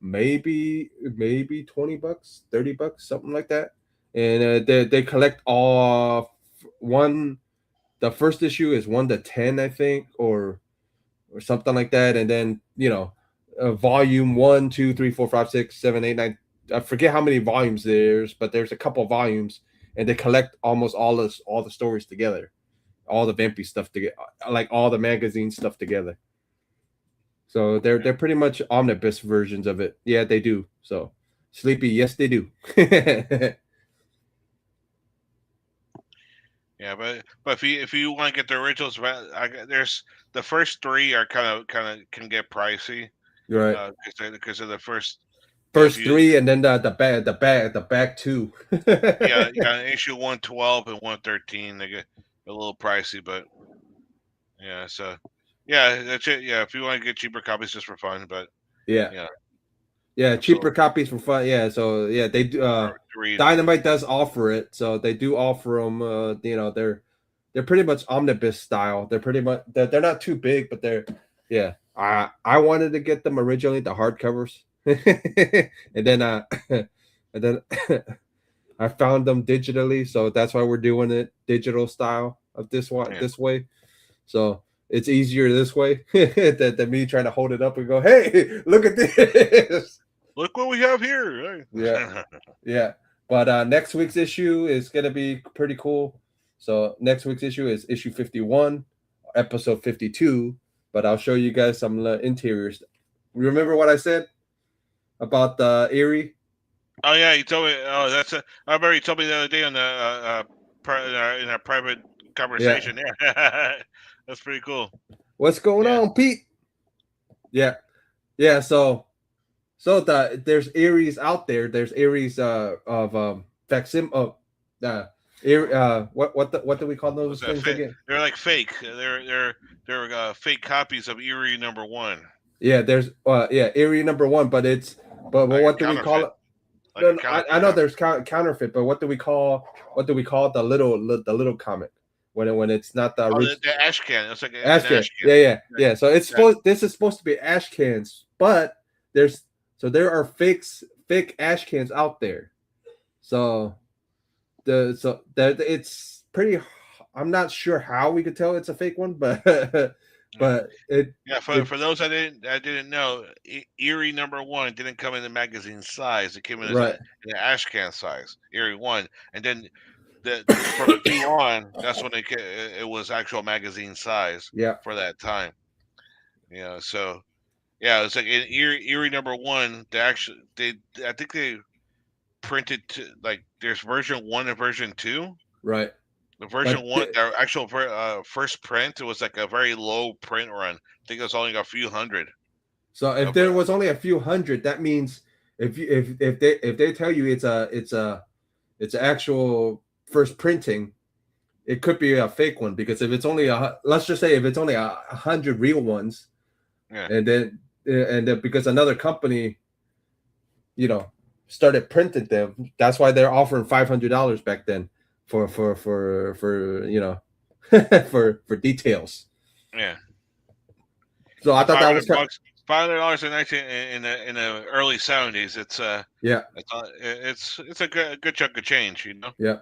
maybe $20, $30, something like that. And they collect all one. The first issue is 1 to 10, I think, or something like that, and then volume 1, 2, 3, 4, 5, 6, 7, 8, 9. I forget how many volumes but there's a couple of volumes, and they collect almost all the stories together, all the vampy stuff together, like all the magazine stuff together. So they're pretty much omnibus versions of it. Yeah, they do. So Sleepy, yes, they do. Yeah, but if you want to get the originals, there's the first three are kind of can get pricey Right. because of the first. If First you three, and then the back two. yeah, issue 112 and 113 they get a little pricey, but yeah, so yeah, that's it. Yeah, if you want to get cheaper copies just for fun, but Yeah. yeah, Yeah, cheaper absolutely. copies for fun. Yeah, so yeah, they do. To read. Dynamite does offer it, so they do offer them. They're pretty much omnibus style. They're pretty much they're not too big, but they're yeah. I wanted to get them originally the hardcovers, and then and then I found them digitally, so that's why we're doing it digital style of this one Yeah, this way. So it's easier this way than me trying to hold it up and go, "Hey, look at this." Look what we have here. Yeah, Right? yeah. But next week's issue is gonna be pretty cool. So next week's issue is issue 51, episode 52. But I'll show you guys some interiors. Remember what I said about the Erie? Oh yeah, you told me. Oh, that's. I remember you told me the other day on the in our private Yeah. conversation. Yeah, that's pretty cool. What's going Yeah. on, Pete? Yeah, yeah. There's Aries out there. There's Aries of facsim of uh, what do we call Was those that things fake? again? They're like fake. They're fake copies of Erie #1, Yeah, there's Aries number one, but it's but like a what do we call counterfeit, it? like No, a no, I counterfeit know copy. there's counterfeit, but what do we call the little comic when it's not the Oh, original the ash can. It's like an ash can? ash can. Yeah, yeah, Yeah, yeah. So it's yeah, supposed this is supposed to be ash cans, but there's there are fake ash cans out there. So that it's pretty. I'm not sure how we could tell it's a fake one, but yeah. but it Yeah, it for those I didn't know, Erie #1 didn't come in the magazine size. It came in as right. an ash can size, Erie 1, and then the from B on, that's when it was actual magazine size Yeah, for that time. So yeah, it's like in Erie #1. They I think they printed like there's version 1 and version 2. right. The version But one, their actual first print, it was like a very low print run. I think it was only a few hundred. so if Of, there was only a few hundred, that means if they tell you it's actual first printing, it could be a fake one because if it's only let's just say if it's only 100 real ones, yeah, and then because another company you know started printing them, that's why they're offering $500 back then for for details. yeah. So I So thought five that was hundred kind of, bucks, $500 in the early '70s. yeah, It's a good chunk of change, you know. yeah,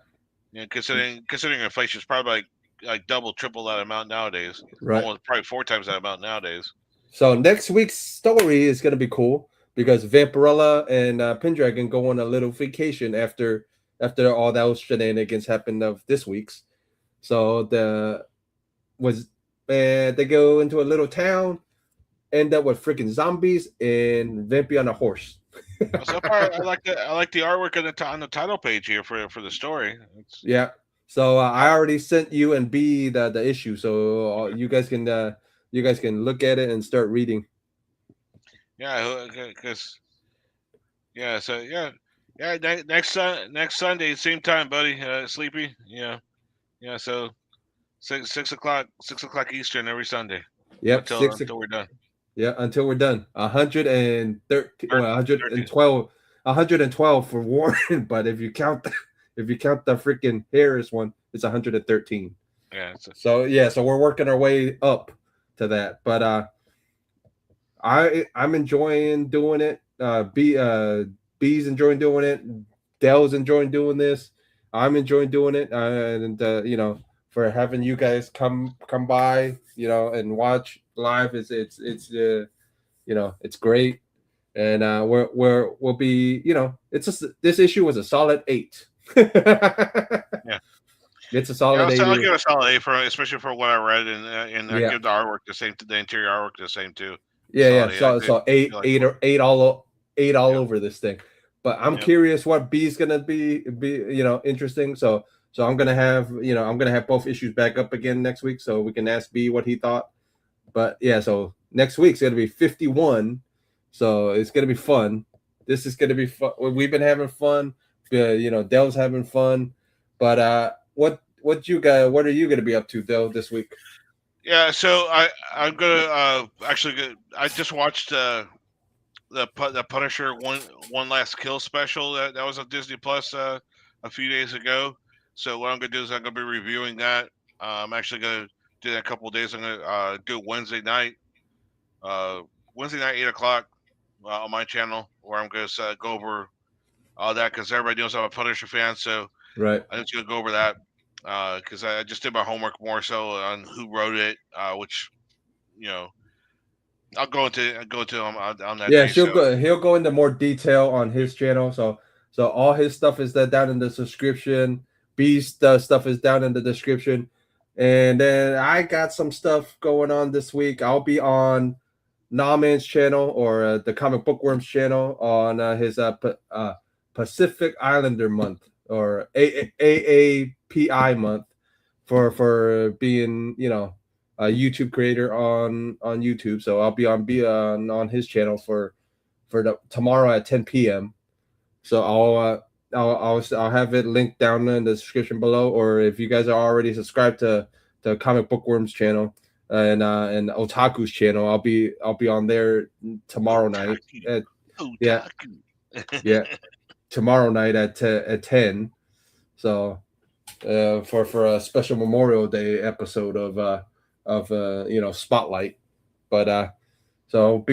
Yeah, considering inflation is probably like double, triple that amount nowadays. right. Almost probably 4 times that amount nowadays. So next week's story is going to be cool because Vampirella and Pendragon go on a little vacation after all those shenanigans happened of this week's. So was they go into a little town, end up with freaking zombies and Vampy on a horse. So far, I like the artwork on the title page here for the story. It's Yeah. So I I, already sent you and B the issue, so you guys can look at it and start reading. yeah, because yeah, so yeah. Next Sunday, same time, buddy. Sleepy. Yeah. So 6 o'clock Eastern every Sunday Yep, six. until we're done. Yeah, until we're done. 113, Or well, 13. 112 for Warren. But if you count the freaking Harris one, it's 113. Yeah. So yeah, so we're working our way up to that. But I'm enjoying doing it. B's enjoying doing it. Dell's enjoying doing this. I'm enjoying doing it, and for having you guys come by, and watch live it's great, and we'll be, it's just this issue was a solid 8. Yeah. It's a Yeah. solid 8. I'll give it a solid A for especially for what I read, and I Yeah, give the artwork the interior artwork the same too. yeah. Solid A. So I feel like eight all yep, over this thing. But I'm yep. curious what B is gonna be interesting. So I'm gonna have both issues back up again next week, so we can ask B what he thought. But yeah, so next week's gonna be 51, so it's gonna be fun. This is gonna be fun. We've been having fun. Dell's having fun. But what are you gonna be up to, Dell, this week? Yeah. So I'm gonna actually I just watched the Punisher one last kill special that was on Disney Plus a few days ago. So what I'm gonna do is I'm gonna be reviewing that. I'm actually gonna do that in a couple of days. I'm gonna do it uh, Wednesday night 8 o'clock on my channel, where I'm gonna go over all that because everybody knows I'm a Punisher fan. So Right. I'm just gonna go over that because I just did my homework more so on who wrote it, which I'll go into him on that Yeah, day. So he'll go into more detail on his channel. So all his stuff is down in the description. B's stuff is down in the description. And then I got some stuff going on this week. I'll be on Naaman's channel or the Comic Bookworms channel on his Pacific Islander month or AAPI month for being a YouTube creator on YouTube. So I'll be on his channel for tomorrow at 10 p.m. So I'll have it linked down in the description below, or if you guys are already subscribed to the Comic Bookworms channel and Otaku's channel, I'll be on there tomorrow night. Yeah, Otaku. yeah, tomorrow night at 10. So for a special Memorial Day episode of Spotlight, but so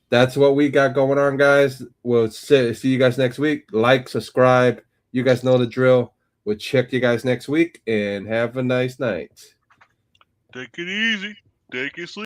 that's what we got going on, guys. We'll see you guys next week. Like, subscribe. You guys know the drill. We'll check you guys next week and have a nice night. Take it easy. Take it sleep.